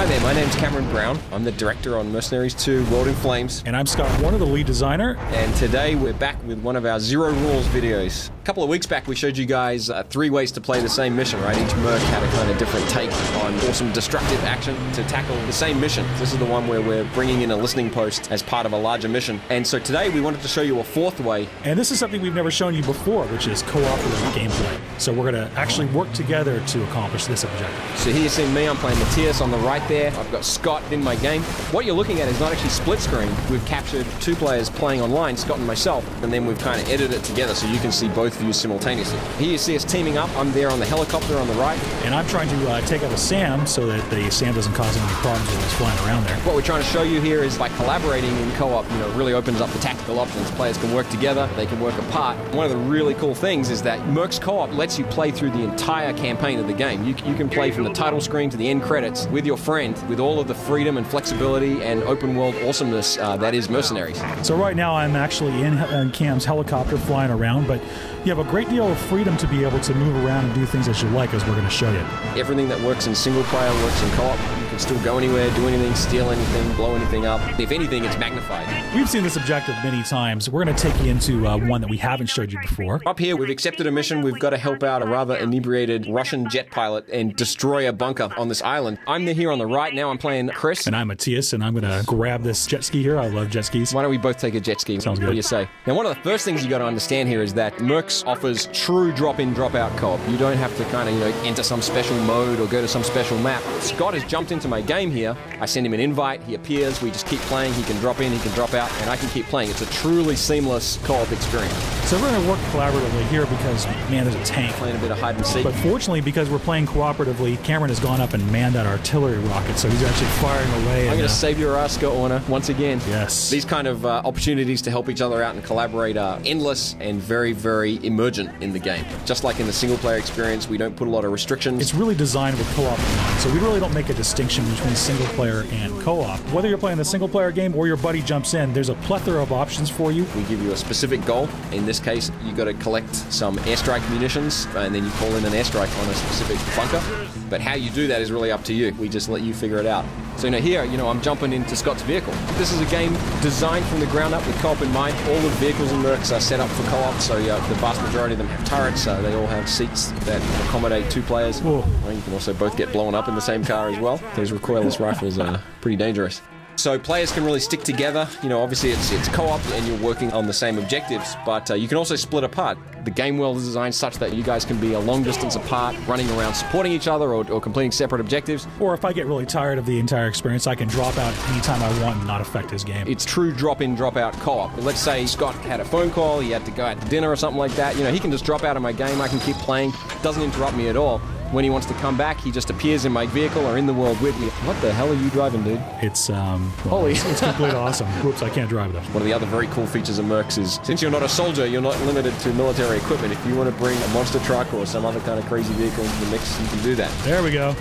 there, my name's Cameron Brown. I'm the director on Mercenaries 2 World in Flames. And I'm Scott Warner, the lead designer. And today we're back with one of our Zero Rules videos. A couple of weeks back we showed you guys 3 ways to play the same mission, right? Each merc had a kind of different take on awesome destructive action to tackle the same mission. This is the one where we're bringing in a listening post as part of a larger mission. And so today we wanted to show you a 4th way. And this is something we've never shown you before, which is cooperative gameplay. So we're going to actually work together to accomplish this objective. So here you see me, I'm playing Matthias on the right there. I've got Scott in my game. What you're looking at is not actually split screen. We've captured 2 players playing online, Scott and myself, and then we've kind of edited it together so you can see both views simultaneously. Here you see us teaming up. I'm there on the helicopter on the right. And I'm trying to take out a SAM so that the SAM doesn't cause any problems when it's flying around there. What we're trying to show you here is by collaborating in co-op, you know, really opens up the tactical options. Players can work together, they can work apart. One of the really cool things is that Mercs Co-op lets you play through the entire campaign of the game. You can play from the title screen to the end credits with your friend, with all of the freedom and flexibility and open world awesomeness that is Mercenaries. So right now I'm actually in Cam's helicopter flying around, but you have a great deal of freedom to be able to move around and do things as you like, as we're going to show you. Everything that works in single player works in co-op. You can still go anywhere, do anything, steal anything, blow anything up. If anything, it's magnified. We've seen this objective many times. We're going to take you into one that we haven't showed you before. Up here, we've accepted a mission. We've got to help out a rather inebriated Russian jet pilot and destroy a bunker on this island. I'm here on the right now. I'm playing Chris. And I'm Matthias, and I'm going to grab this jet ski here. I love jet skis. Why don't we both take a jet ski? Sounds good. What do you say? Now, one of the first things you got to understand here is that Mercs offers true drop-in, drop-out co-op. You don't have to kind of, you know, enter some special mode or go to some special map. Scott has jumped into my game here. I send him an invite. He appears. We just keep playing. He can drop in. He can drop out. And I can keep playing. It's a truly seamless co-op experience. So we're going to work collaboratively here because, man, there's a tank. Playing a bit of hide and seek. But fortunately, because we're playing cooperatively, Cameron has gone up and manned that artillery rocket, so he's actually firing away. I'm going to save your ass, Scott Warner, once again. Yes. These kind of opportunities to help each other out and collaborate are endless and very, very emergent in the game. Just like in the single-player experience, we don't put a lot of restrictions. It's really designed with co-op in mind, so we really don't make a distinction between single-player and co-op. Whether you're playing the single-player game or your buddy jumps in, there's a plethora of options for you. We give you a specific goal. In this case, you got to collect some airstrike munitions, and then you call in an airstrike on a specific bunker. But how you do that is really up to you. We just let you figure it out. So here, I'm jumping into Scott's vehicle. This is a game designed from the ground up with co-op in mind. All the vehicles and mercs are set up for co-op, so the vast majority of them have turrets. They all have seats that accommodate 2 players. Whoa. You can also both get blown up in the same car as well. Those recoilless rifles are pretty dangerous. So players can really stick together. Obviously it's co-op and you're working on the same objectives, but you can also split apart. The game world is designed such that you guys can be a long distance apart, running around supporting each other or completing separate objectives. Or if I get really tired of the entire experience, I can drop out anytime I want and not affect his game. It's true drop-in, drop-out co-op. Let's say Scott had a phone call, he had to go out to dinner or something like that. He can just drop out of my game, I can keep playing. Doesn't interrupt me at all. When he wants to come back, he just appears in my vehicle or in the world with me. What the hell are you driving, dude? It's, Holy. It's complete awesome. Whoops, I can't drive though. One of the other very cool features of Mercs is, since you're not a soldier, you're not limited to military equipment. If you want to bring a monster truck or some other kind of crazy vehicle into the mix, you can do that. There we go.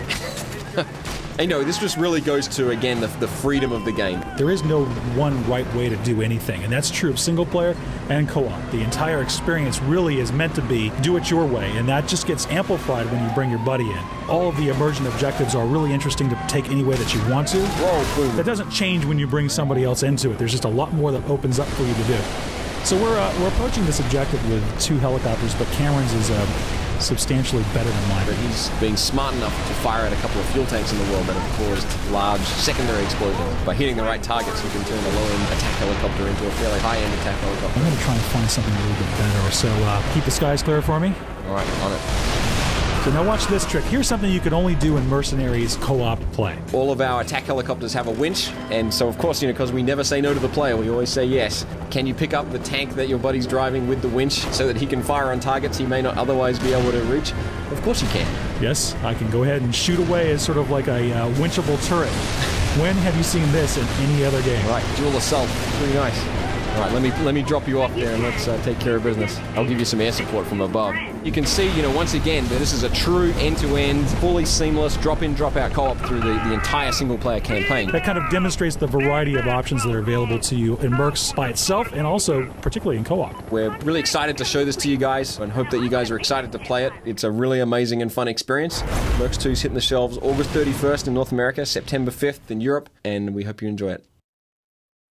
And this just really goes to, again, the freedom of the game. There is no one right way to do anything, and that's true of single player and co-op. The entire experience really is meant to be do it your way, and that just gets amplified when you bring your buddy in. All of the emergent objectives are really interesting to take any way that you want to. Whoa, boom. That doesn't change when you bring somebody else into it. There's just a lot more that opens up for you to do. So we're approaching this objective with 2 helicopters, but Cameron's is substantially better than mine. But he's being smart enough to fire at a couple of fuel tanks in the world that have caused large secondary explosions. By hitting the right targets, you can turn a low-end attack helicopter into a fairly high-end attack helicopter. I'm going to try and find something a little bit better. So keep the skies clear for me. All right, on it. So now watch this trick. Here's something you can only do in Mercenaries co-op play. All of our attack helicopters have a winch, and so of course, because we never say no to the player, we always say yes. Can you pick up the tank that your buddy's driving with the winch so that he can fire on targets he may not otherwise be able to reach? Of course you can. Yes, I can go ahead and shoot away as sort of like a winchable turret. When have you seen this in any other game? Right, dual assault. Pretty nice. All right, let me drop you off there and let's take care of business. I'll give you some air support from above. You can see, you know, once again, that this is a true end-to-end, fully seamless drop-in, drop-out co-op through the entire single-player campaign. That kind of demonstrates the variety of options that are available to you in Mercs by itself, and also particularly in co-op. We're really excited to show this to you guys and hope that you guys are excited to play it. It's a really amazing and fun experience. Mercs 2 is hitting the shelves August 31st in North America, September 5th in Europe, and we hope you enjoy it.